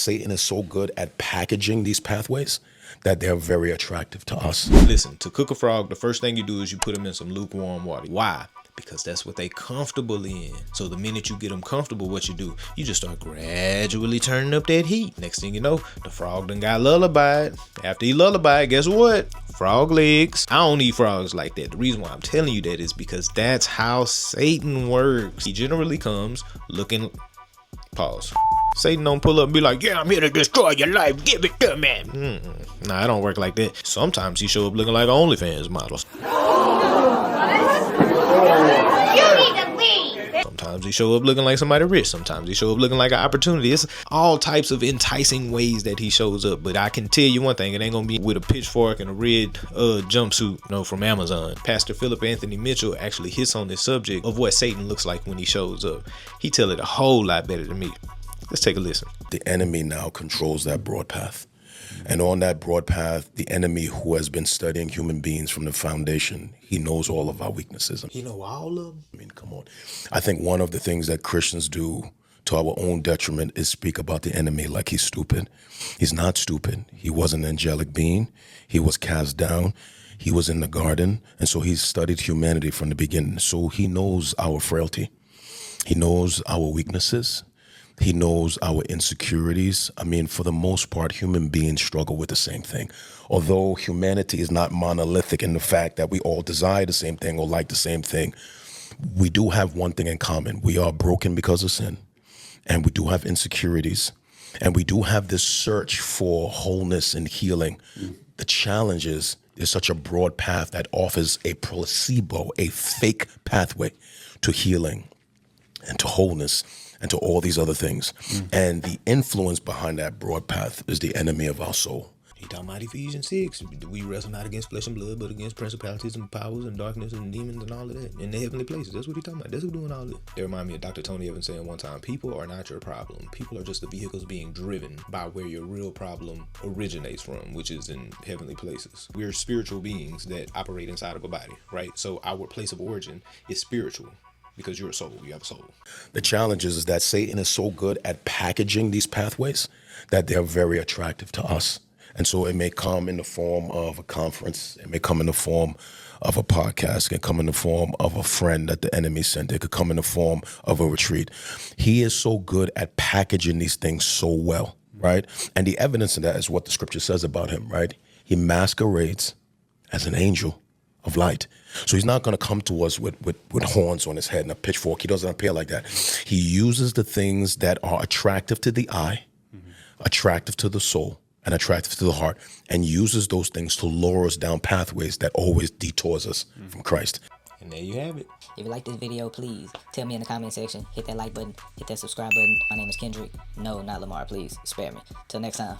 Satan is so good at packaging these pathways that they're very attractive to us. Listen, to cook a frog, the first thing you do is you put them in some lukewarm water. Why? Because that's what they comfortable in. So the minute you get them comfortable, what you do, you just start gradually turning up that heat. Next thing you know, the frog done got lullabied. After he lullabied, guess what? Frog legs. I don't eat frogs like that. The reason why I'm telling you that is because that's how Satan works. He generally comes looking... Pause. Satan don't pull up and be like, yeah, I'm here to destroy your life. Give it to me. Nah, it don't work like that. Sometimes he show up looking like OnlyFans models. You need to leave. Sometimes he show up looking like somebody rich. Sometimes he show up looking like an opportunity. It's all types of enticing ways that he shows up. But I can tell you one thing, it ain't gonna be with a pitchfork and a red jumpsuit, from Amazon. Pastor Phillip Anthony Mitchell actually hits on this subject of what Satan looks like when he shows up. He tell it a whole lot better than me. Let's take a listen. The enemy now controls that broad path. And on that broad path, the enemy who has been studying human beings from the foundation, he knows all of our weaknesses. He know all of them? I mean, come on. I think one of the things that Christians do to our own detriment is speak about the enemy like he's stupid. He's not stupid. He was an angelic being. He was cast down. He was in the garden. And so he studied humanity from the beginning. So he knows our frailty. He knows our weaknesses. He knows our insecurities. I mean, for the most part, human beings struggle with the same thing. Although humanity is not monolithic in the fact that we all desire the same thing or like the same thing, we do have one thing in common. We are broken because of sin, and we do have insecurities, and we do have this search for wholeness and healing. The challenge is there's such a broad path that offers a placebo, a fake pathway to healing and to wholeness and to all these other things. And the influence behind that broad path is the enemy of our soul. He talking about Ephesians 6. We wrestle not against flesh and blood, but against principalities and powers and darkness and demons and all of that in the heavenly places. That's what he talking about. That's who doing all this. They remind me of Dr. Tony Evans saying one time, people are not your problem. People are just the vehicles being driven by where your real problem originates from, which is in heavenly places. We're spiritual beings that operate inside of a body, right? So our place of origin is spiritual. Because you're a soul, you have a soul. The challenge is that Satan is so good at packaging these pathways that they're very attractive to us. And so it may come in the form of a conference. It may come in the form of a podcast. It can come in the form of a friend that the enemy sent. It could come in the form of a retreat. He is so good at packaging these things so well, right? And the evidence of that is what the scripture says about him, right? He masquerades as an angel of light. So he's not going to come to us with horns on his head and a pitchfork. He doesn't appear like that. He uses the things that are attractive to the eye, attractive to the soul, and attractive to the heart, and uses those things to lure us down pathways that always detours us from Christ. And there you have it. If you like this video, please tell me in the comment section. Hit that like button, hit that subscribe button. My name is Kendrick. No, not Lamar. Please spare me. Till next time.